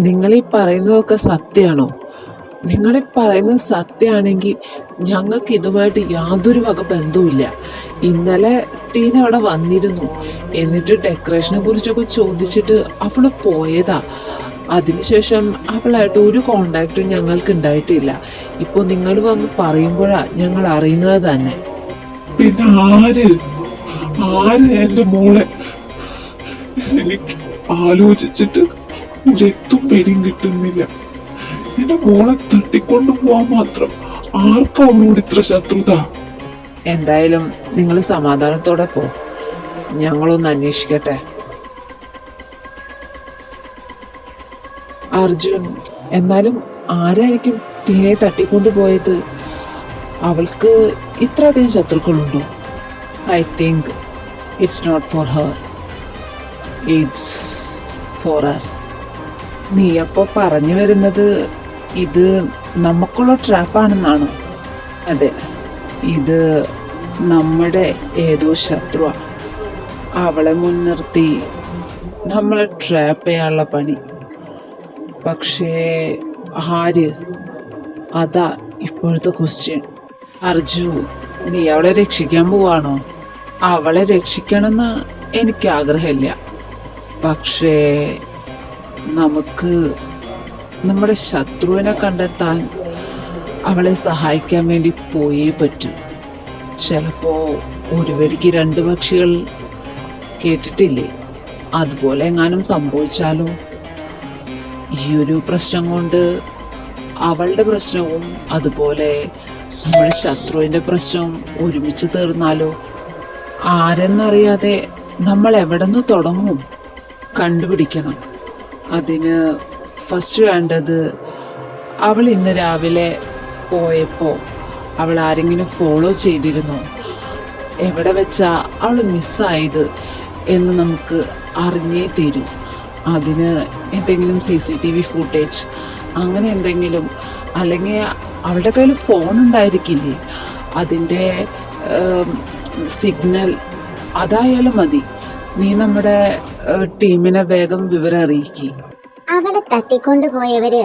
നിങ്ങളീ പറയുന്നതൊക്കെ സത്യമാണോ? നിങ്ങളീ പറയുന്നത് സത്യമാണെങ്കിൽ ഞങ്ങൾക്ക് ഇതുമായിട്ട് യാതൊരു വക ബന്ധവുമില്ല. ഇന്നലെ ടീന അവിടെ വന്നിരുന്നു. എന്നിട്ട് ഡെക്കറേഷനെ കുറിച്ചൊക്കെ ചോദിച്ചിട്ട് അവൾ പോയതാ. അതിനുശേഷം അവളായിട്ട് ഒരു കോണ്ടാക്റ്റും ഞങ്ങൾക്ക് ഉണ്ടായിട്ടില്ല. ഇപ്പോൾ നിങ്ങൾ വന്ന് പറയുമ്പോഴാണ് ഞങ്ങൾ അറിയുന്നത് തന്നെ. പിന്നെ ആര് ആര് എന്റെ മോളെ? എനിക്ക് ആലോചിച്ചിട്ട് ഒരെത്തും പേടിയും കിട്ടുന്നില്ല. എന്റെ മോളെ തട്ടിക്കൊണ്ടു പോവാൻ മാത്രം ആർക്കും അവളോട് ഇത്ര ശത്രുത? എന്തായാലും നിങ്ങൾ സമാധാനത്തോടെ പോ, ഞങ്ങളൊന്ന് അന്വേഷിക്കട്ടെ. അർജുൻ, എന്നാലും ആരായിരിക്കും ടീനെ തട്ടിക്കൊണ്ടുപോയത്? അവൾക്ക് ഇത്രയധികം ശത്രുക്കളുണ്ടോ? I think it's not for her, it's for us. നീ അപ്പോൾ പറഞ്ഞു വരുന്നത് ഇത് നമുക്കുള്ള ട്രാപ്പാണെന്നാണോ? അതെ, ഇത് നമ്മുടെ ഏതോ ശത്രുവാണ്. അവളെ മുൻനിർത്തി നമ്മളെ ട്രാപ്പ് ചെയ്യാനുള്ള പണി. പക്ഷേ ആര്? അതാ ഇപ്പോഴത്തെ ക്വസ്റ്റ്യൻ. അർജു, നീ അവളെ രക്ഷിക്കാൻ പോവാണോ? അവളെ രക്ഷിക്കണമെന്ന് എനിക്ക് ആഗ്രഹമില്ല. പക്ഷേ നമുക്ക് നമ്മുടെ ശത്രുവിനെ കണ്ടെത്താൻ അവളെ സഹായിക്കാൻ വേണ്ടി പോയേ പറ്റൂ. ചിലപ്പോൾ ഒരു വെടിക്ക് രണ്ട് പക്ഷികൾ കേട്ടിട്ടില്ലേ? അതുപോലെ എങ്ങാനും സംഭവിച്ചാലോ? ഈ ഒരു പ്രശ്നം കൊണ്ട് അവളുടെ പ്രശ്നവും അതുപോലെ നമ്മുടെ ശത്രുവിൻ്റെ പ്രശ്നവും ഒരുമിച്ച് തീർന്നാലോ? ആരെന്നറിയാതെ നമ്മൾ എവിടെ നിന്ന് തുടങ്ങും? കണ്ടുപിടിക്കണം. അതിന് ഫസ്റ്റ് വേണ്ടത്, അവൾ ഇന്ന് രാവിലെ പോയപ്പോൾ അവൾ ആരെങ്കിലും ഫോളോ ചെയ്തിരുന്നോ? എവിടെ വെച്ചാ അവൾ മിസ്സായത് എന്ന് നമുക്ക് അറിഞ്ഞേ തീരൂ. അതിന് എന്തെങ്കിലും CCTV ഫുട്ടേജ് അങ്ങനെ എന്തെങ്കിലും, അല്ലെങ്കിൽ അവളുടെ കയ്യിൽ ഫോൺ ഉണ്ടായിരിക്കില്ലേ, അതിൻ്റെ സിഗ്നൽ അതായാലും മതി. നീ നമ്മുടെ ടീമിനെ വേഗം വിവരം അറിയിക്കുക. അവളെ തട്ടിക്കൊണ്ടുപോയവര്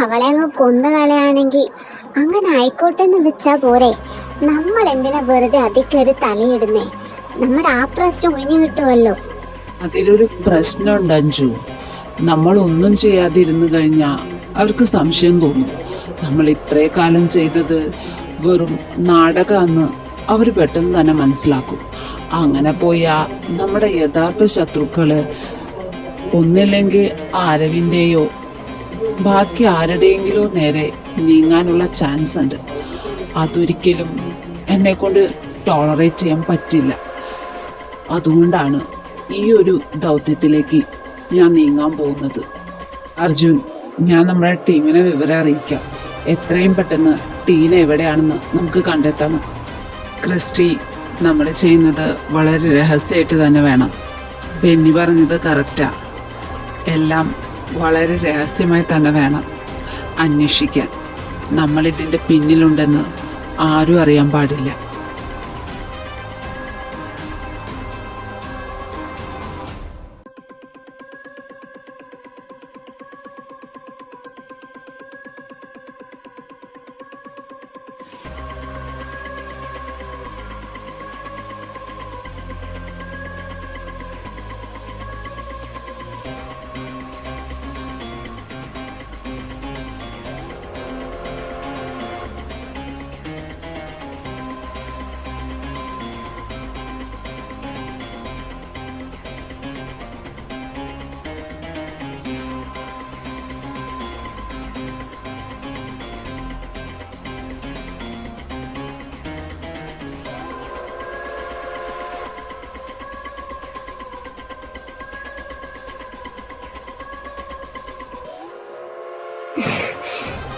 അവളെ അങ്ങ് കൊന്നുകളയാണെങ്കിൽ അങ്ങനെ ആയിക്കോട്ടെ എന്ന് വെച്ചാ പോരെ. നമ്മൾ എന്തിനാ വെറുതെ അതിക്കറി തലയിടുന്നേ? നമ്മുടെ ആ പ്രശ്നം ഒഴിഞ്ഞു കിട്ടുമല്ലോ. അതിലൊരു പ്രശ്നമുണ്ട് അഞ്ജു. നമ്മളൊന്നും ചെയ്യാതിരുന്നു കഴിഞ്ഞാൽ അവർക്ക് സംശയം തോന്നും. നമ്മൾ ഇത്രേ കാലം ചെയ്തത് വെറും നാടകമെന്ന് അവർ പെട്ടെന്ന് തന്നെ മനസ്സിലാക്കും. അങ്ങനെ പോയാൽ നമ്മുടെ യഥാർത്ഥ ശത്രുക്കള് ഒന്നില്ലെങ്കിൽ ആരവിൻ്റെയോ ബാക്കി ആരുടെയെങ്കിലോ നേരെ നീങ്ങാനുള്ള ചാൻസ് ഉണ്ട്. അതൊരിക്കലും എന്നെക്കൊണ്ട് ടോളറേറ്റ് ചെയ്യാൻ പറ്റില്ല. അതുകൊണ്ടാണ് ഈ ഒരു ദൗത്യത്തിലേക്ക് ഞാൻ നീങ്ങാൻ പോകുന്നത്. അർജുൻ, ഞാൻ നമ്മുടെ ടീമിനെ വിവരം അറിയിക്കാം. എത്രയും പെട്ടെന്ന് ടീന എവിടെയാണെന്ന് നമുക്ക് കണ്ടെത്തണം. ക്രിസ്റ്റി, നമ്മൾ ചെയ്യുന്നത് വളരെ രഹസ്യമായിട്ട് തന്നെ വേണം. ബെന്നി പറഞ്ഞത് കറക്റ്റാ. എല്ലാം വളരെ രഹസ്യമായി തന്നെ വേണം അന്വേഷിക്കാൻ. നമ്മളിതിൻ്റെ പിന്നിലുണ്ടെന്ന് ആരും അറിയാൻ പാടില്ല.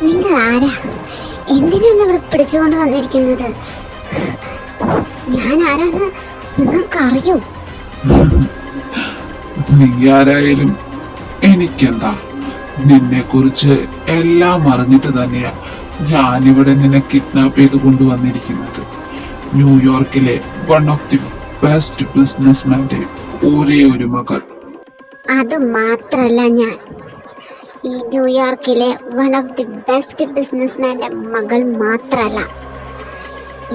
നിങ്ങൾ ആരാ? എന്തിനാണ് ഇവിടെ പിടിച്ചുകൊണ്ട് വന്നിരിക്കുന്നത്? ഞാൻ ആരാന്ന് നിങ്ങൾക്കറിയോ? നീ ആരായാലും എനിക്കെന്താ? നിന്നെ കുറിച്ച് എല്ലാം അറിഞ്ഞിട്ട് തന്നെയാ ഞാനിവിടെ നിന്നെ കിഡ്നാപ്പ് ചെയ്ത് കൊണ്ടുവന്നിരിക്കുന്നത്. ന്യൂയോർക്കിലെ വൺ ഓഫ് ദി ബെസ്റ്റ് ബിസിനസ്മാന്റെ ഒരേ ഒരു മകൾ. അത് മാത്രല്ല, ഈ ന്യൂയോർക്കിലെ വൺ ഓഫ് ദി ബെസ്റ്റ് ബിസിനസ്മാൻ്റെ മകൾ മാത്രമല്ല,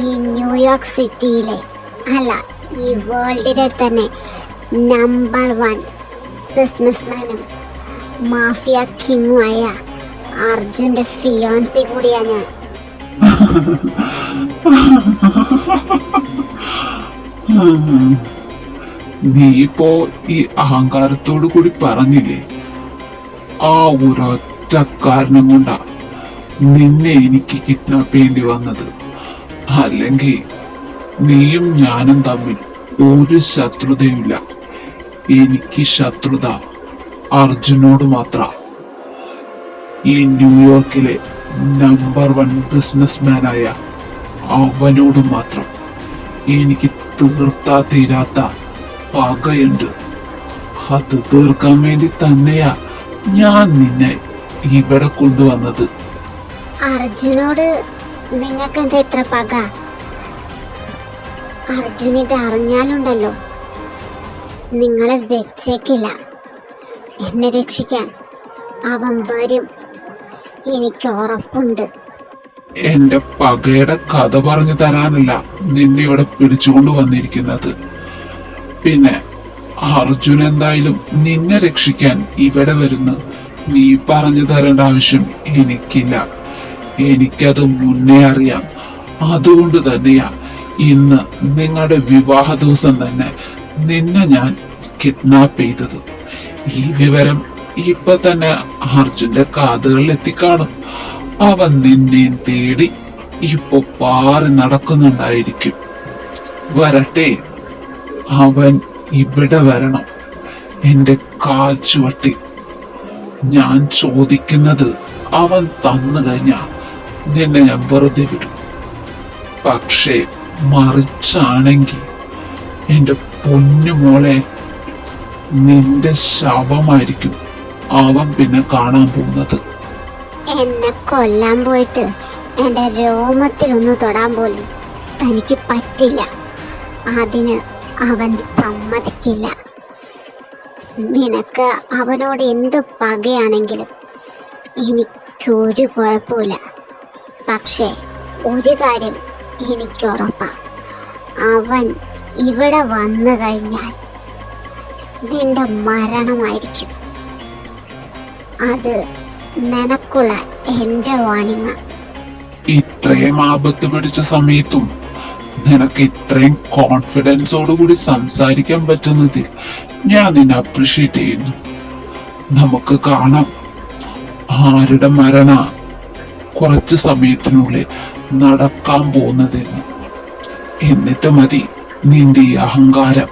ഈ ന്യൂയോർക്ക് സിറ്റിയിലെ അല്ല, ഈ വേൾഡിലെ തന്നെ നമ്പർ 1 ബിസിനസ്മാനും മാഫിയ കിങ്ങുമായ അർജുൻ്റെ ഫിയോൺസി കൂടിയാണ് ഞാൻ. നീ ഇപ്പോ ഈ അഹങ്കാരത്തോടു കൂടി പറഞ്ഞില്ലേ, ആ ഒരൊറ്റ കാരണം കൊണ്ടാ നിന്നെ എനിക്ക് കിഡ്നാപ്പ് ചെയ്യേണ്ടി വന്നത്. അല്ലെങ്കിൽ നീയും ഞാനും തമ്മിൽ ഒരു ശത്രുതയുമില്ല. എനിക്ക് ശത്രുത അർജുനോട് മാത്ര. ഈ ന്യൂയോർക്കിലെ നമ്പർ 1 ബിസിനസ്മാനായ അവനോട് മാത്രം എനിക്ക് തീർത്താ തീരാത്ത പകയുണ്ട്. അത് തീർക്കാൻ വേണ്ടി തന്നെയാ ഞാൻ നിന്നെ ഇവിടെ കൊണ്ടുവന്നത്. അർജുനോട് നിങ്ങൾക്ക് എന്താ ഇത്ര പക? അർജുൻ ഇത് അറിഞ്ഞാലുണ്ടല്ലോ നിങ്ങളെ വെച്ചേക്കില്ല. എന്നെ രക്ഷിക്കാൻ അവൻ വരും, എനിക്ക് ഉറപ്പുണ്ട്. എന്റെ പകയുടെ കഥ പറഞ്ഞു തരാനല്ല നിന്നെ ഇവിടെ പിടിച്ചുകൊണ്ട് വന്നിരിക്കുന്നത്. പിന്നെ അർജുൻ എന്തായാലും നിന്നെ രക്ഷിക്കാൻ ഇവിടെ വരുന്നു. നീ പറഞ്ഞു തരേണ്ട ആവശ്യം എനിക്കില്ല. എനിക്കത് മുന്നേ അറിയാം. അതുകൊണ്ട് തന്നെയാ ഇന്ന് നിങ്ങളുടെ വിവാഹ ദിവസം തന്നെ നിന്നെ ഞാൻ കിഡ്നാപ്പ് ചെയ്തത്. ഈ വിവരം ഇപ്പൊ തന്നെ അർജുന്റെ കാതുകളിൽ എത്തിക്കാണും. അവൻ നിന്നെ തേടി ഇപ്പൊ പാറി നടക്കുന്നുണ്ടായിരിക്കും. വരട്ടെ, അവൻ ഇവിടെ വരണം, എന്റെ കാൽ ചുവട്ടി. ഞാൻ ചോദിക്കുന്നത് അവൻ തന്നു കഴിഞ്ഞാ നിന്നെ ഞാൻ വെറുതെ വിടും. പക്ഷേ മറിച്ചാണെങ്കിൽ എന്റെ പൊന്നുമോളെ, നിന്റെ ശവമായിരിക്കും അവൻ പിന്നെ കാണാൻ പോകുന്നത്. എന്നെ കൊല്ലാൻ പോയിട്ട് എൻ്റെ രോമത്തിലൊന്ന് തൊടാൻ പോലും തനിക്ക് പറ്റില്ല. അതിന് അവൻ സമ്മതിക്കില്ല. നിനക്ക് അവനോട് എന്ത് പകയാണെങ്കിലും എനിക്കൊരു കുഴപ്പമില്ല. പക്ഷേ ഒരു കാര്യം എനിക്ക് ഉറപ്പാ, അവൻ ഇവിടെ വന്നു കഴിഞ്ഞാൽ നിന്റെ മരണമായിരിക്കും. അത് നിനക്കുള്ള എൻ്റെ വാണിംഗ്. ഇത്രയും ആപത്ത് പിടിച്ച സമയത്തും നിനക്ക് ഇത്രയും കോൺഫിഡൻസോടുകൂടി സംസാരിക്കാൻ പറ്റുന്നതിൽ ഞാൻ നിന്നെ അപ്രീഷിയേറ്റ് ചെയ്യുന്നു. നമുക്ക് കാണാം ആരുടെ മരണ കുറച്ച് സമയത്തിനുള്ളിൽ നടക്കാൻ പോകുന്നതെന്ന്. എന്നിട്ട് മതി നിന്റെ ഈ അഹങ്കാരം.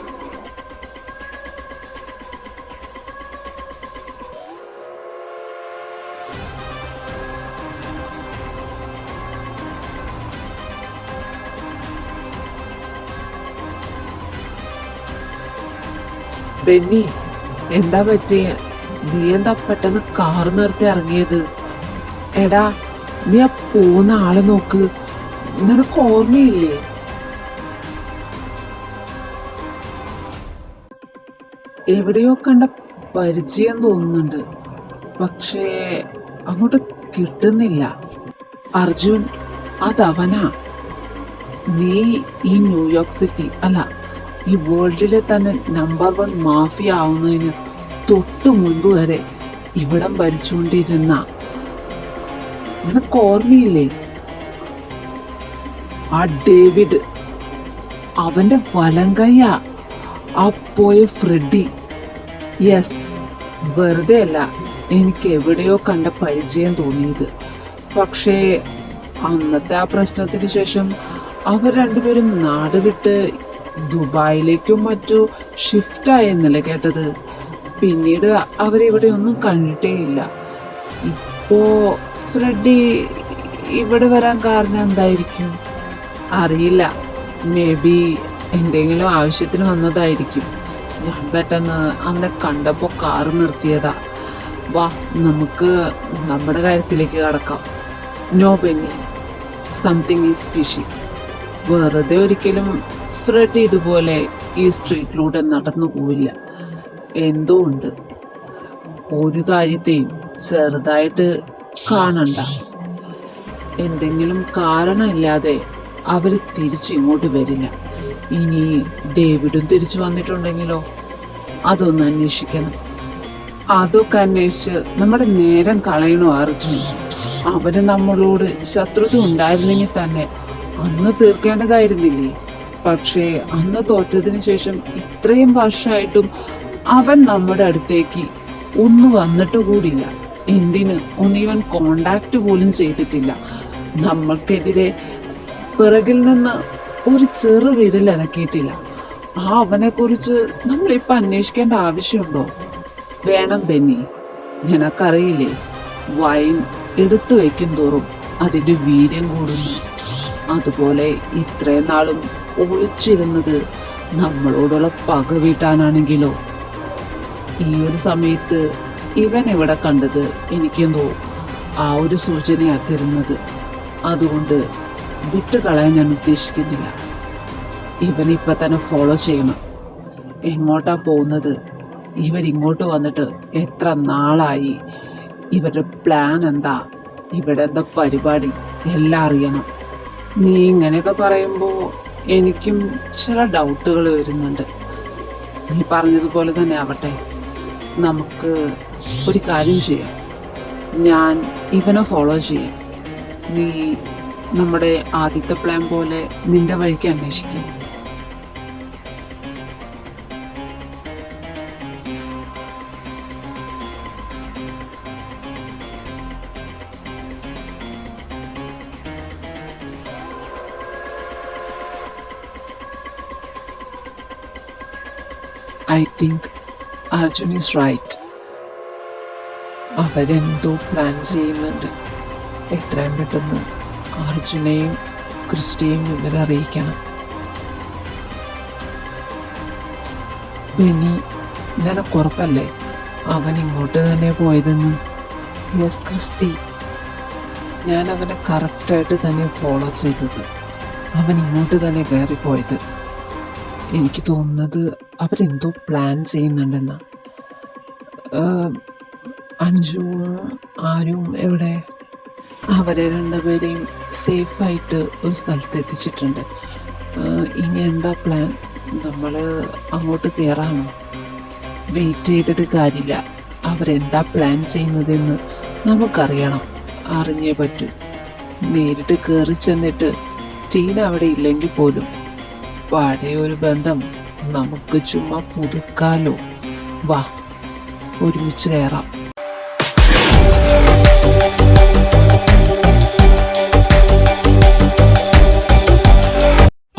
ബെന്നി, എന്താ പറ്റിയ? നീ എന്താ പെട്ടെന്ന് കാർ നിർത്തി ഇറങ്ങിയത്? എടാ, നീ ആ പോകുന്ന ആളെ നോക്ക്. നിനക്ക് ഓർമ്മയില്ലേ? എവിടെയോ കണ്ട പരിചയം തോന്നുന്നുണ്ട്, പക്ഷേ അങ്ങോട്ട് കിട്ടുന്നില്ല. അർജുൻ, അതവനാ. നീ ഈ ന്യൂയോർക്ക് സിറ്റി അല്ല, ഈ വേൾഡിലെ തന്നെ നമ്പർ 1 മാഫിയ ആവുന്നതിന് തൊട്ടു മുൻപ് വരെ ഇവിടം ഭരിച്ചുകൊണ്ടിരുന്ന, നിനക്ക് ഓർമ്മയില്ലേ? ആ ഡേവിഡ്, അവന്റെ വലങ്കയ്യ ആ പോയ ഫ്രെഡി. യെസ്, വെറുതെ അല്ല എനിക്ക് എവിടെയോ കണ്ട പരിചയം തോന്നിയത്. പക്ഷേ അന്നത്തെ ആ പ്രശ്നത്തിന് ശേഷം അവർ രണ്ടുപേരും നാട് വിട്ട് ദുബായിലേക്കും മറ്റു ഷിഫ്റ്റായെന്നല്ലേ കേട്ടത്. പിന്നീട് അവരിവിടെ ഒന്നും കണ്ടിട്ടേ ഇല്ല. ഇപ്പോ ഫ്രെഡി ഇവിടെ വരാൻ കാരണം എന്തായിരിക്കും അറിയില്ല. മേ ബി എന്തെങ്കിലും ആവശ്യത്തിന് വന്നതായിരിക്കും. ഞാൻ പെട്ടെന്ന് അവനെ കണ്ടപ്പോൾ കാറ് നിർത്തിയതാ. വാ, നമുക്ക് നമ്മുടെ കാര്യത്തിലേക്ക് കടക്കാം. No Benny, something is fishy. വെറുതെ ഒരിക്കലും ഫ്രെഡി ഇതുപോലെ ഈ സ്ട്രീറ്റിലൂടെ നടന്നു പോവില്ല. എന്തോ ഉണ്ട്. ഒരു കാര്യത്തെയും ചെറുതായിട്ട് കാണണ്ട. എന്തെങ്കിലും കാരണമില്ലാതെ അവർ തിരിച്ചിങ്ങോട്ട് വരില്ല. ഇനി ഡേവിഡും തിരിച്ചു വന്നിട്ടുണ്ടെങ്കിലോ, അതൊന്ന് അന്വേഷിക്കണം. അതൊക്കെ അന്വേഷിച്ച് നമ്മുടെ നേരം കളയണോ അർജുൻ? അവന് നമ്മളോട് ശത്രുത ഉണ്ടായിരുന്നെങ്കിൽ തന്നെ അന്ന് തീർക്കേണ്ടതായിരുന്നില്ലേ? പക്ഷേ അന്ന് തോറ്റതിന് ശേഷം ഇത്രയും വർഷമായിട്ടും അവൻ നമ്മുടെ അടുത്തേക്ക് ഒന്നും വന്നിട്ട് കൂടിയില്ല. എന്തിന് ഒന്നിവൻ കോണ്ടാക്ട് പോലും ചെയ്തിട്ടില്ല. നമ്മൾക്കെതിരെ പിറകിൽ നിന്ന് ഒരു ചെറു വിരൽ അനക്കിയിട്ടില്ല. അവനെ കുറിച്ച് നമ്മളിപ്പോൾ അന്വേഷിക്കേണ്ട ആവശ്യമുണ്ടോ? വേണം ബെന്നി. നിനക്കറിയില്ലേ, വൈൻ എടുത്തു വയ്ക്കും തോറും അതിൻ്റെ വീര്യം കൂടുന്നു. അതുപോലെ ഇത്രയും നാളും ഒളിച്ചിരുന്നത് നമ്മളോടുള്ള പക വീട്ടാനാണെങ്കിലോ? ഈ ഒരു സമയത്ത് ഇവൻ ഇവിടെ കണ്ടത് എനിക്കെന്തോ ആ ഒരു സൂചനയാണ് തരുന്നത്. അതുകൊണ്ട് വിട്ടുകളയാൻ ഞാൻ ഉദ്ദേശിക്കുന്നില്ല. ഇവനിപ്പോൾ തന്നെ ഫോളോ ചെയ്യണം. എങ്ങോട്ടാ പോകുന്നത്? ഇവരിങ്ങോട്ട് വന്നിട്ട് എത്ര നാളായി? ഇവരുടെ പ്ലാൻ എന്താ? ഇവിടെ എന്താ പരിപാടി? എല്ലാം അറിയണം. നീ ഇങ്ങനെയൊക്കെ പറയുമ്പോൾ എനിക്കും ചില ഡൗട്ടുകൾ വരുന്നുണ്ട്. നീ പറഞ്ഞതുപോലെ തന്നെ ആവട്ടെ. നമുക്ക് ഒരു കാര്യം ചെയ്യാം. ഞാൻ ഇവനെ ഫോളോ ചെയ്യാം. നീ നമ്മുടെ ആദ്യത്തെ പ്ലാൻ പോലെ നിന്റെ വഴിക്ക് അന്വേഷിക്കും. I think Arjun is right. അവരെന്തോ പ്ലാൻ ചെയ്യുന്നുണ്ട്. എത്രയും പെട്ടെന്ന് അർജുനെയും ക്രിസ്റ്റിയെയും ഇവരറിയിക്കണം. ബെന്നി, നിനക്കുറപ്പല്ലേ അവൻ ഇങ്ങോട്ട് തന്നെ പോയതെന്ന്? യെസ് ക്രിസ്റ്റി, ഞാൻ അവനെ കറക്റ്റായിട്ട് തന്നെ ഫോളോ ചെയ്തത്. അവൻ ഇങ്ങോട്ട് തന്നെ കയറിപ്പോയത്. എനിക്ക് തോന്നുന്നത് അവരെന്തോ പ്ലാൻ ചെയ്യുന്നുണ്ടെന്നാ. അഞ്ജുവും ആരും എവിടെ? അവരെ രണ്ടുപേരെയും സേഫായിട്ട് ഒരു സ്ഥലത്ത് എത്തിച്ചിട്ടുണ്ട്. ഇനി എന്താ പ്ലാൻ? നമ്മൾ അങ്ങോട്ട് കയറാണോ? വെയിറ്റ് ചെയ്തിട്ട് കാര്യമില്ല. അവരെന്താ പ്ലാൻ ചെയ്യുന്നതെന്ന് നമുക്കറിയണം. അറിഞ്ഞേ പറ്റൂ. നേരിട്ട് കയറി ചെന്നിട്ട് ടീന അവിടെ ഇല്ലെങ്കിൽ പോലും പഴയ ഒരു ബന്ധം നമുക്ക് ചുമ്മാ പുതുക്കാലോ. വാ, ഒരുമിച്ച് കയറാം.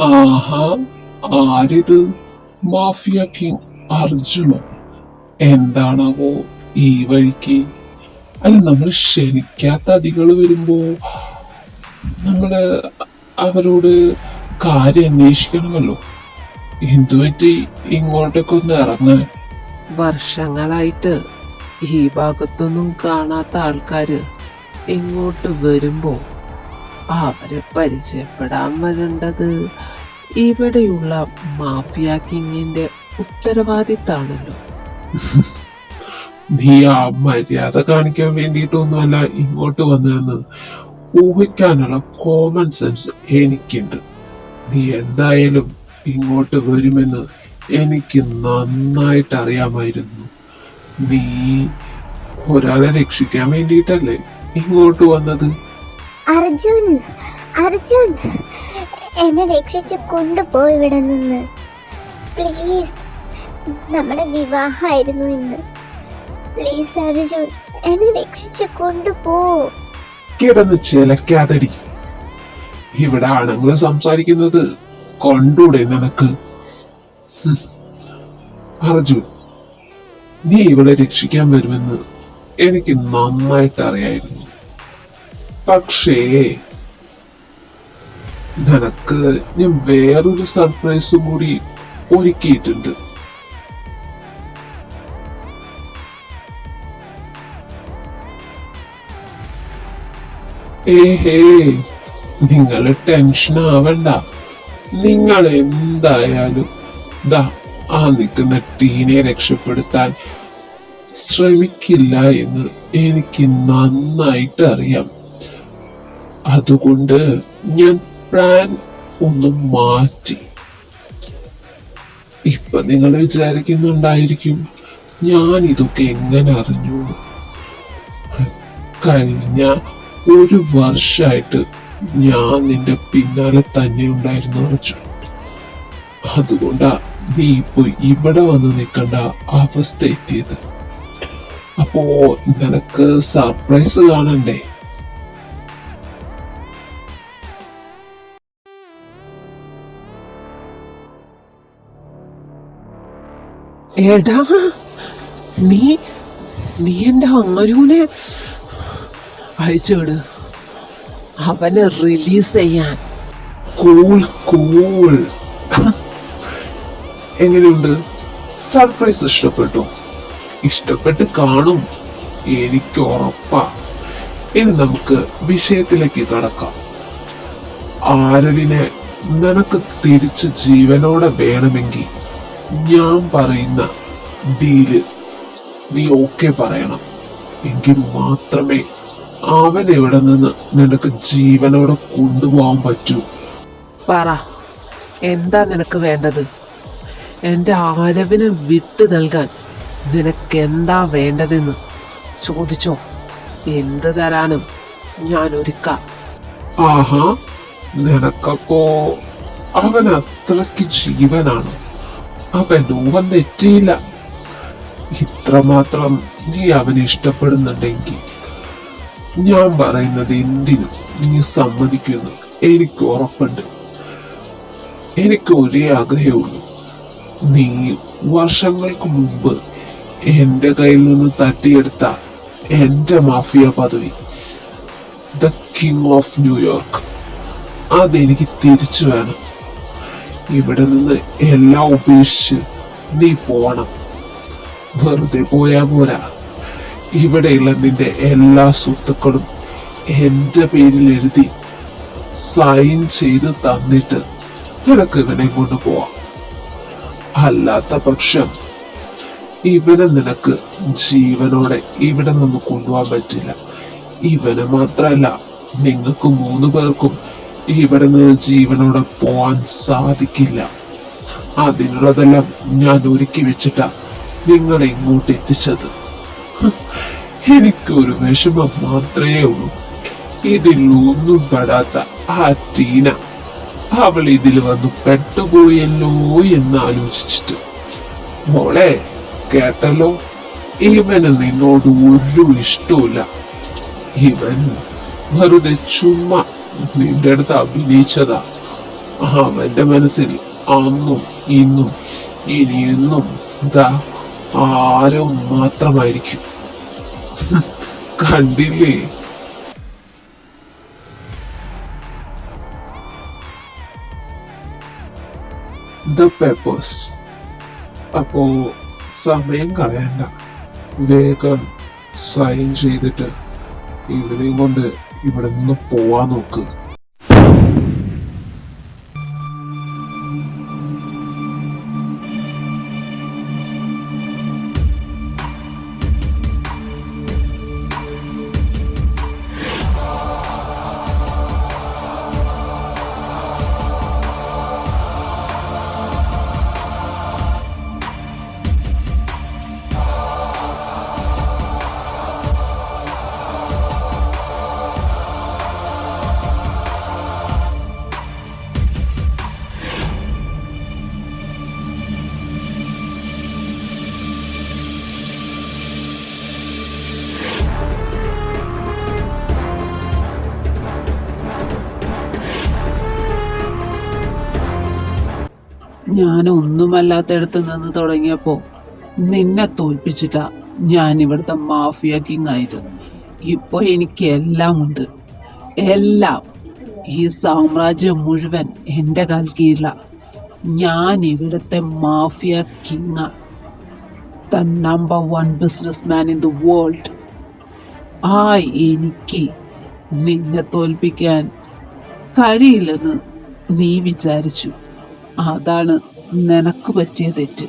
ആഹാ, ആരിത്? മാഫിയ കിങ് അർജുനോ? എന്താണാവോ ഈ വഴിക്ക്? അല്ല, നമ്മൾ ക്ഷണിക്കാത്ത അതികൾ വരുമ്പോ നമ്മള് അവരോട് കാര്യം അന്വേഷിക്കണമല്ലോ. എന്തുപറ്റി ഇങ്ങോട്ടൊക്കെ ഒന്ന് ഇറങ്ങാൻ? വർഷങ്ങളായിട്ട് ഈ ഭാഗത്തൊന്നും കാണാത്ത ആൾക്കാര് ഇങ്ങോട്ട് വരുമ്പോ അവരെ പരിചയപ്പെടാൻ വരേണ്ടത് ഇവിടെയുള്ള മാഫിയ കിങ്ങിന്റെ ഉത്തരവാദിത്താണല്ലോ. നീ ആ മര്യാദ കാണിക്കാൻ വേണ്ടിയിട്ടൊന്നുമല്ല ഇങ്ങോട്ട് വന്നതെന്ന് ഊഹിക്കാനുള്ള കോമൺ സെൻസ് എനിക്കുണ്ട്. നീ എന്തായാലും ഇങ്ങോട്ട് വരുമെന്ന് എനിക്ക് നന്നായിട്ട് അറിയാമായിരുന്നു. നീ ഒരാളെ രക്ഷിക്കാൻ വേണ്ടിയിട്ടല്ലേ ഇങ്ങോട്ട് വന്നത്? അർജുൻ, അർജുൻ, എന്നെ രക്ഷിച്ച് കൊണ്ടുപോയി ഇവിടെ നിന്ന് പ്ലീസ്. നമ്മുടെ വിവാഹമായിരുന്നു ഇന്ന്. പ്ലീസ് അർജുൻ, എന്നെ രക്ഷിച്ച് കൊണ്ടുപോ. കിടന്ന് ചിലക്കാതടി. ഇവിടെ ആണുങ്ങൾ സംസാരിക്കുന്നത് കണ്ടൂടെ നിനക്ക്? അർജുൻ, നീ ഇവളെ രക്ഷിക്കാൻ വരുമെന്ന് എനിക്ക് നന്നായിട്ട് അറിയായിരുന്നു. പക്ഷേ നിനക്ക് ഞാൻ വേറൊരു സർപ്രൈസും കൂടി ഒരുക്കിയിട്ടുണ്ട്. ഏഹേ, നിങ്ങൾ ടെൻഷൻ ആവണ്ട. നിങ്ങൾ എന്തായാലും ദാ ആ നിൽക്കുന്ന ടീനെ രക്ഷപ്പെടുത്താൻ ശ്രമിക്കില്ല എന്ന് എനിക്ക് നന്നായിട്ട് അറിയാം. അതുകൊണ്ട് ഞാൻ പ്ലാൻ ഒന്ന് മാറ്റി. ഇപ്പൊ നിങ്ങൾ വിചാരിക്കുന്നുണ്ടായിരിക്കും ഞാൻ ഇതൊക്കെ എങ്ങനെ അറിഞ്ഞു എന്ന്. കഴിഞ്ഞ 1 വർഷമായിട്ട് ഞാൻ നിന്റെ പിന്നാലെ തന്നെ ഉണ്ടായിരുന്നു അർജുൻ. അതുകൊണ്ടാ നീ ഇപ്പൊ ഇവിടെ വന്ന് നിൽക്കേണ്ട അവസ്ഥ എത്തിയത്. അപ്പോ നിനക്ക് സർപ്രൈസ് കാണണ്ടേ? എടാ, നീ നീ എന്റെ അമരുവിനെ അഴിച്ചുവിട്. അവനെ റിലീസ് ചെയ്യാൻ. Cool cool. എങ്ങനെയുണ്ട്? സർപ്രൈസ് ഇഷ്ടപ്പെട്ടു? ഇഷ്ടപ്പെട്ട് കാണും, എനിക്ക് ഉറപ്പാ. ഇനി നമുക്ക് വിഷയത്തിലേക്ക് കടക്കാം. ആരവിനെ നിനക്ക് തിരിച്ച് ജീവനോടെ വേണമെങ്കിൽ ഞാൻ പറയുന്ന ഡീല് നീ ഓക്കെ പറയണം. എങ്കിൽ മാത്രമേ അവൻ ഇവിടെ നിന്ന് നിനക്ക് ജീവനോടെ കൊണ്ടുപോകാൻ പറ്റൂ. പറ, എന്താ നിനക്ക് വേണ്ടത്? എൻ്റെ ആരവിനെ വിട്ടു നൽകാൻ നിനക്ക് എന്താ വേണ്ടതെന്ന് ചോദിച്ചോ. എന്ത് തരാനും ഞാൻ ഒരുക്കാം. ആഹാ, നിനക്കപ്പോ അവൻ അത്രയ്ക്ക് ജീവനാണ്. അവൻ ഊഹം തെറ്റിയില്ല. ഇത്രമാത്രം നീ അവനെ ഇഷ്ടപ്പെടുന്നുണ്ടെങ്കിൽ ഞാൻ പറയുന്നത് എന്തിനും നീ സമ്മതിക്കുന്നു. എനിക്ക് ഉറപ്പുണ്ട്. എനിക്ക് ഒരേ ആഗ്രഹമുള്ളൂ. നീ വർഷങ്ങൾക്ക് മുമ്പ് എന്റെ കയ്യിൽ നിന്ന് തട്ടിയെടുത്ത എന്റെ മാഫിയ പദവി, ദ കിങ് ഓഫ് ന്യൂയോർക്ക്, അതെനിക്ക് തിരിച്ചു വേണം. ഇവിടെ നിന്ന് എല്ലാം ഉപേക്ഷിച്ച് നീ പോണം. വെറുതെ പോയാ പോരാ. ഇവിടെയുള്ള നിന്റെ എല്ലാ സ്വത്തുക്കളും എന്റെ പേരിൽ എഴുതി സൈൻ ചെയ്ത് തന്നിട്ട് നിനക്ക് ഇവനെ കൊണ്ട് പോവാം. അല്ലാത്ത പക്ഷം ഇവനെ നിനക്ക് ജീവനോടെ ഇവിടെ നിന്ന് കൊണ്ടുപോകാൻ പറ്റില്ല. ഇവനെ മാത്രല്ല, നിങ്ങൾക്ക് 3 പേർക്കും ഇവിടെ നിന്ന് ജീവനോടെ പോവാൻ സാധിക്കില്ല. അതിനുള്ളതെല്ലാം ഞാൻ ഒരുക്കി വെച്ചിട്ടാ നിങ്ങളെ ഇങ്ങോട്ട് എത്തിച്ചത്. എനിക്കൊരു വിഷമം മാത്രമേ ഉള്ളൂ. ഇതിലൊന്നും പെടാത്ത ആ ടീന, അവൾ ഇതിൽ വന്ന് പെട്ടുപോയല്ലോ എന്ന് ആലോചിച്ചിട്ട്. മോളെ, കേട്ടല്ലോ, ഇവന് നിന്നോട് ഒരു ഇഷ്ടമില്ല. ഇവൻ വെറുതെ ചുമ്മാ നിന്റെ അടുത്ത് അഭിനയിച്ചതാ. അവന്റെ മനസ്സിൽ അന്നും ഇന്നും ഇനിയെന്നും ദാ ആരോ മാത്രമായിരിക്കും. കണ്ടില്ലേ? The papers. അപ്പോ സമയം കളയണ്ട, വേഗം സൈൻ ചെയ്തിട്ട് ഇവനെയും കൊണ്ട് ഇവിടെ നിന്ന് പോവാൻ നോക്ക്. ഞാൻ ഒന്നുമല്ലാത്തടത്ത് നിന്ന് തുടങ്ങിയപ്പോൾ നിന്നെ തോൽപ്പിച്ചിട്ടാ ഞാൻ ഇവിടുത്തെ മാഫിയ കിങ് ആയത്. ഇപ്പോൾ എനിക്ക് എല്ലാം ഉണ്ട്, എല്ലാം. ഈ സാമ്രാജ്യം മുഴുവൻ എൻ്റെ കാൽ കീഴില. ഞാൻ ഇവിടുത്തെ mafia king, the number 1 business man in the world. എനിക്ക് നിന്നെ തോൽപ്പിക്കാൻ കഴിയില്ലെന്ന് നീ വിചാരിച്ചു. അതാണ് നിനക്ക് പറ്റിയ തെറ്റ്.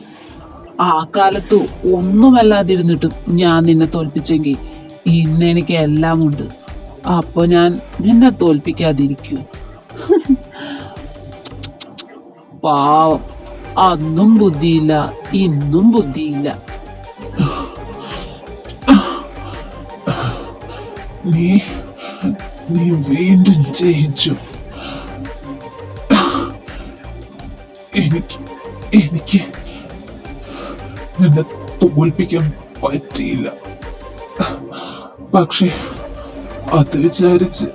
ആ കാലത്ത് ഒന്നുമല്ലാതിരുന്നിട്ടും ഞാൻ നിന്നെ തോൽപ്പിച്ചെങ്കിൽ ഇന്ന് എനിക്ക് എല്ലാം ഉണ്ട്. അപ്പൊ ഞാൻ നിന്നെ തോൽപ്പിക്കാതിരിക്കൂ? പാവം, അന്നും ബുദ്ധിയില്ല, ഇന്നും ബുദ്ധിയില്ല. നീ നീ വീണ്ടും ജയിച്ചു. എനിക്ക് നിന്നെ തോൽപ്പിക്കാൻ പറ്റിയില്ല. പക്ഷെ അത് വിചാരിച്ച്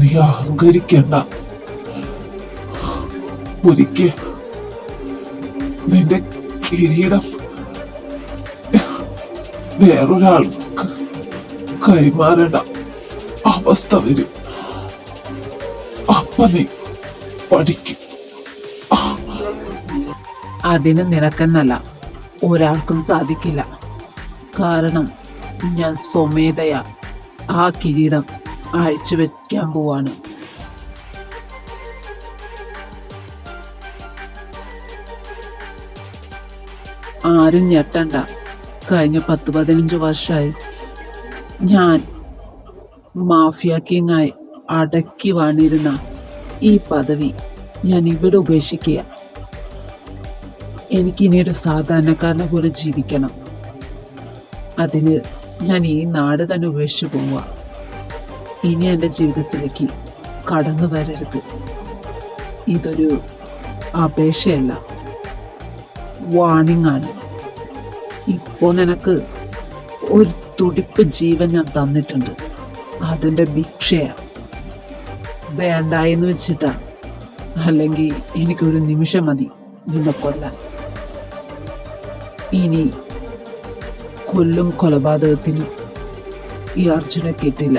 നീ അഹങ്കരിക്കണ്ട. ഒരിക്കൽ നിന്റെ കിരീടം വേറൊരാൾക്ക് കൈമാറേണ്ട അവസ്ഥ വരും. അപ്പ നീ പഠിക്കും. അതിന് നിനക്കെന്നല്ല ഒരാൾക്കും സാധിക്കില്ല. കാരണം ഞാൻ സ്വമേധയാ ആ കിരീടം അഴിച്ചു വെക്കാൻ പോവാണ്. ആരും ഞെട്ടണ്ട. കഴിഞ്ഞ 10-15 വർഷമായി ഞാൻ മാഫിയ കിങ്ങായി അടക്കി വാണിരുന്ന ഈ പദവി ഞാൻ ഇവിടെ ഉപേക്ഷിക്കുക. എനിക്കിനിയൊരു സാധാരണക്കാരനെ പോലെ ജീവിക്കണം. അതിന് ഞാൻ ഈ നാട് തന്നെ ഉപേക്ഷിച്ചു പോവുക. ഇനി എൻ്റെ ജീവിതത്തിലേക്ക് കടന്നു വരരുത്. ഇതൊരു അപേക്ഷയല്ല, വാണിംഗ് ആണ്. ഇപ്പോൾ നിനക്ക് ഒരു തുടിപ്പ് ജീവൻ ഞാൻ തന്നിട്ടുണ്ട്. അതിൻ്റെ ഭിക്ഷയാ. വേണ്ടായെന്ന് വെച്ചിട്ടാ, അല്ലെങ്കിൽ എനിക്കൊരു നിമിഷം മതി നിന്നെ കൊല്ലാൻ. ഇനി കൊല്ലും കൊലപാതകത്തിനും ഈ അർജുനെ കിട്ടില്ല.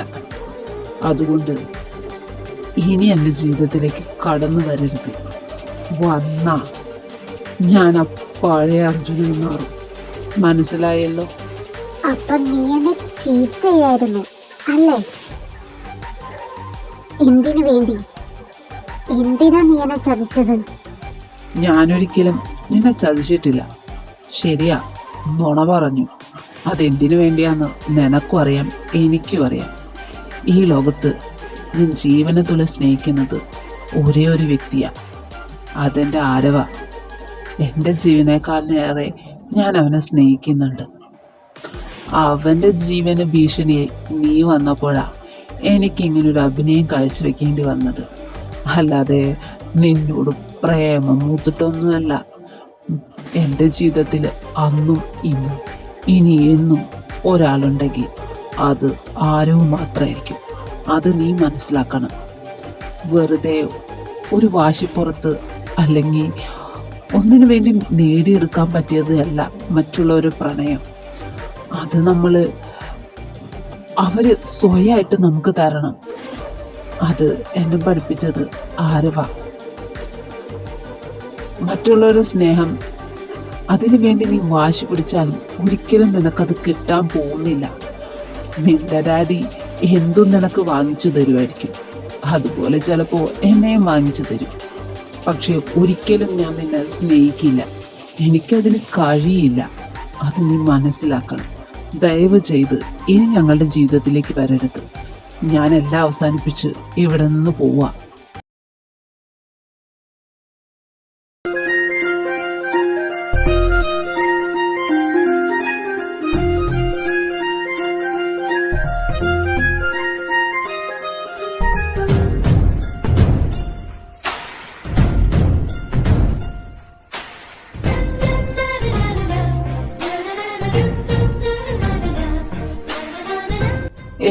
അതുകൊണ്ട് ഇനി എൻ്റെ ജീവിതത്തിലേക്ക് കടന്നു വരരുത്. വന്നാ ഞാൻ ആ പഴയ അർജുനൻ മാറും. മനസ്സിലായല്ലോ? അപ്പൊ നീ എന്നെ ചീറ്റ് ചെയ്യായിരുന്നു അല്ലേ? എന്തിനു വേണ്ടി? എന്തിനാ നീ എന്നെ ചതിച്ചത്? ഞാനൊരിക്കലും നിന്നെ ചതിച്ചിട്ടില്ല. ശരിയാ, നുണ പറഞ്ഞു. അതെന്തിനു വേണ്ടിയാന്ന് നിനക്കും അറിയാം, എനിക്കും അറിയാം. ഈ ലോകത്ത് ഞാൻ ജീവനെ തുല സ്നേഹിക്കുന്നത് ഒരേ ഒരു വ്യക്തിയാ. അതെൻ്റെ ആരവ. എൻ്റെ ജീവനേക്കാളിനേറെ ഞാൻ അവനെ സ്നേഹിക്കുന്നുണ്ട്. അവൻ്റെ ജീവന് ഭീഷണിയായി നീ വന്നപ്പോഴാ എനിക്കിങ്ങനൊരു അഭിനയം കാഴ്ചവെക്കേണ്ടി വന്നത്. അല്ലാതെ നിന്നോട് പ്രേമം മൂത്തിട്ടൊന്നുമല്ല. എൻ്റെ ജീവിതത്തിൽ അന്നും ഇന്നും ഇനി എന്നും ഒരാളുണ്ടെങ്കിൽ അത് ആരവും മാത്രമായിരിക്കും. അത് നീ മനസ്സിലാക്കണം. വെറുതെ ഒരു വാശിപ്പുറത്ത് അല്ലെങ്കിൽ ഒന്നിനു വേണ്ടി നേടിയെടുക്കാൻ പറ്റിയതല്ല മറ്റുള്ളവരുടെ പ്രണയം. അത് അവര് സ്വയമായിട്ട് നമുക്ക് തരണം. അത് എന്നെ പഠിപ്പിച്ചത് ആരവ. മറ്റുള്ളവരുടെ സ്നേഹം, അതിനു വേണ്ടി നീ വാശി പിടിച്ചാലും ഒരിക്കലും നിനക്കത് കിട്ടാൻ പോകുന്നില്ല. നിന്റെ ഡാഡി എന്തും നിനക്ക് വാങ്ങിച്ചു തരുമായിരിക്കും. അതുപോലെ ചിലപ്പോൾ എന്നെയും വാങ്ങിച്ചു തരും. പക്ഷെ ഒരിക്കലും ഞാൻ നിന്നെ സ്നേഹിക്കില്ല. എനിക്കതിന് കഴിയില്ല. അത് നീ മനസ്സിലാക്കണം. ദയവ് ചെയ്ത് ഇനി ഞങ്ങളുടെ ജീവിതത്തിലേക്ക് വരരുത്. ഞാനെല്ലാം അവസാനിപ്പിച്ച് ഇവിടെ നിന്ന് പോവാ.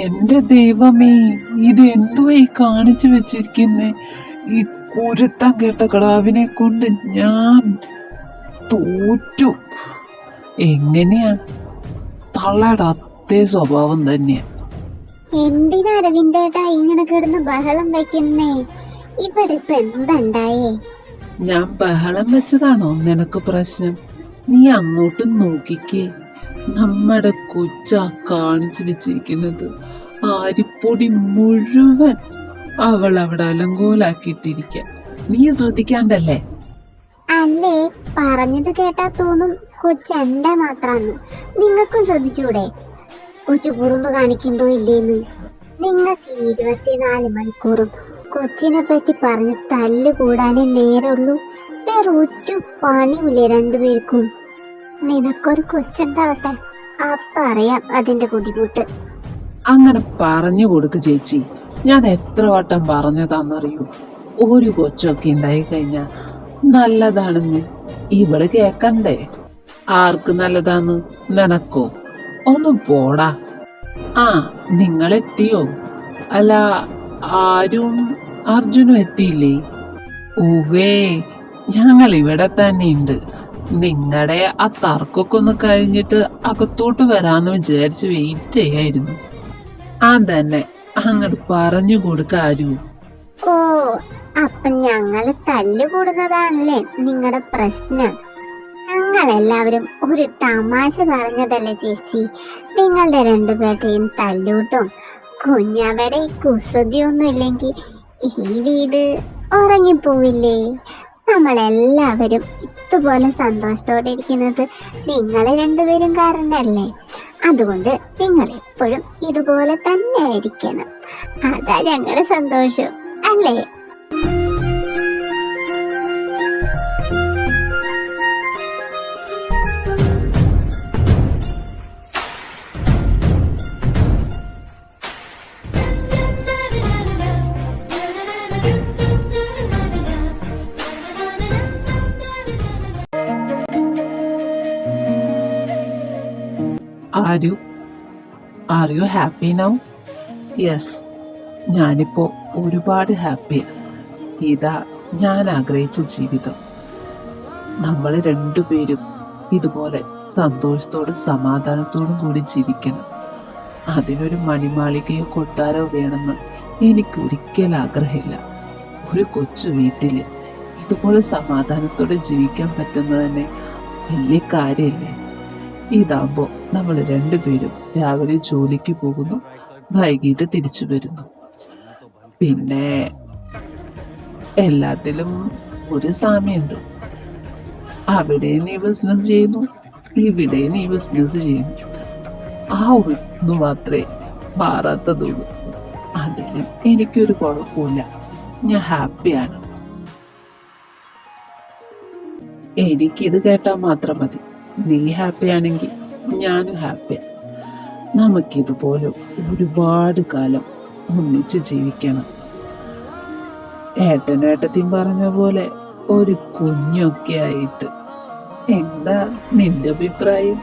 എന്റെ ദൈവമേ, ഇത് എന്തുവാ ഈ കാണിച്ചു വെച്ചിരിക്കുന്നേ? ഈ കുരുത്തം കേട്ട കിടാവിനെ കൊണ്ട് ഞാൻ തോറ്റു. എങ്ങനെയാ? തള്ളയുടെ അതേ സ്വഭാവം തന്നെയാ. എന്തിനാ അരവിന്ദേട്ടാ ഇങ്ങനെ കിടന്ന് ബഹളം വെക്കുന്നേ? ഇവിടെ ഇപ്പൊ എന്തുണ്ടായേ? ഞാൻ ബഹളം വെച്ചതാണോ നിനക്ക് പ്രശ്നം? നീ അങ്ങോട്ട് നോക്കിക്കേ. നമ്മുടെ കൊച്ച കാണിച്ചു വെച്ചിരിക്കുന്നത് ആരിപ്പൊടി മുഴുവൻ അവൾ അവിടെ അലങ്കോലാക്കിയിട്ടിരിക്ക. നീ ശ്രദ്ധിക്കാണ്ടല്ലേ? അല്ലേ, പറഞ്ഞത് കേട്ടാ തോന്നും കൊച്ചെന്റെ മാത്രാന്ന്. നിങ്ങൾക്കും ശ്രദ്ധിച്ചൂടെ കൊച്ചു കുറുമ്പ് കാണിക്കണ്ടോ ഇല്ലേന്ന്? നിങ്ങൾക്ക് 24 മണിക്കൂറും കൊച്ചിനെ പറ്റി പറഞ്ഞ് തല്ല് കൂടാനേ നേരമുള്ളൂ. വേറെ ഒറ്റ പണിയില്ലേ രണ്ടുപേർക്കും. നിനക്കൊരു കൊച്ചുണ്ടാവട്ടെ, അപ്പൊ അറിയാം അതിന്റെ ബുദ്ധിമുട്ട്. അങ്ങനെ പറഞ്ഞു കൊടുക്ക് ചേച്ചി. ഞാൻ എത്ര വട്ടം പറഞ്ഞതാന്നറിയൂ, ഒരു കൊച്ചൊക്കെ ഉണ്ടായി കഴിഞ്ഞാ നല്ലതാണെന്ന്. ഇവള് കേക്കണ്ടേ? ആർക്ക് നല്ലതാന്ന്? നിനക്കോ? ഒന്ന് പോടാ. ആ, നിങ്ങളെത്തിയോ? അല്ല, ആരും അർജുനും എത്തിയില്ലേ? ഓവേ, ഞങ്ങൾ ഇവിടെ തന്നെ ഉണ്ട്. നിങ്ങളുടെ ആ തർക്കൊക്കെ ഒന്ന് കഴിഞ്ഞിട്ട് അകത്തോട്ട് വരാന്ന് വിചാരിച്ച് വെയിറ്റ് ചെയ്യായിരുന്നു. ആ തന്നെ, അങ്ങോട്ട് പറഞ്ഞു കൊടുക്കാരൂ. ഓ, അപ്പൊ ഞങ്ങള് തല്ല് കൂടുന്നതാണല്ലേ നിങ്ങളുടെ പ്രശ്നം? ഞങ്ങളെല്ലാവരും ഒരു തമാശ പറഞ്ഞതല്ലേ ചേച്ചി. നിങ്ങളുടെ രണ്ടുപേരുടെയും തല്ലൂട്ടും കുഞ്ഞവരുടെ ഈ കുസൃതിയൊന്നും ഇല്ലെങ്കിൽ ഈ വീട് ഉറങ്ങിപ്പോവില്ലേ? നമ്മളെല്ലാവരും ഇതുപോലെ സന്തോഷത്തോടെ ഇരിക്കുന്നത് നിങ്ങൾ രണ്ടുപേരും കാരണല്ലേ. അതുകൊണ്ട് നിങ്ങൾ എപ്പോഴും ഇതുപോലെ തന്നെ ആയിരിക്കണം. അതാ ഞങ്ങളുടെ സന്തോഷം അല്ലേ? Are you happy now? Yes, ഞാനിപ്പോ ഒരുപാട് ഹാപ്പിയാണ്. ഇതാ ഞാൻ ആഗ്രഹിച്ച ജീവിതം. നമ്മൾ രണ്ടുപേരും ഇതുപോലെ സന്തോഷത്തോടും സമാധാനത്തോടും കൂടി ജീവിക്കണം. അതിനൊരു മണിമാളികയോ കൊട്ടാരോ വേണമെന്ന് എനിക്കൊരിക്കലും ആഗ്രഹമില്ല. ഒരു കൊച്ചു വീട്ടിൽ ഇതുപോലെ സമാധാനത്തോടെ ജീവിക്കാൻ പറ്റുന്നത് തന്നെ വലിയ കാര്യമല്ലേ? ഇതാകുമ്പോൾ നമ്മൾ രണ്ടുപേരും രാവിലെ ജോലിക്ക് പോകുന്നു, വൈകിട്ട് തിരിച്ചു വരുന്നു. പിന്നെ എല്ലാത്തിലും ഒരു സാമ്യമുണ്ട്. അവിടെ നീ ബിസിനസ് ചെയ്യുന്നു, ഇവിടെ നീ ബിസിനസ് ചെയ്യുന്നു. ആ ഒന്ന് മാത്രമേ മാറാത്തതുള്ളൂ. അതിലും എനിക്കൊരു കുഴപ്പമില്ല. ഞാൻ ഹാപ്പിയാണ്. എനിക്കിത് കേട്ടാൽ മാത്രം മതി. നീ ഹാപ്പി ആണെങ്കിൽ ഞാനും ഹാപ്പിയാണ്. നമുക്കിതുപോലെ ഒരുപാട് കാലം ഒന്നിച്ച് ജീവിക്കണം. ഏട്ടനും പറഞ്ഞ പോലെ ഒരു കുഞ്ഞൊക്കെ ആയിട്ട്. എന്താ നിന്റെ അഭിപ്രായം?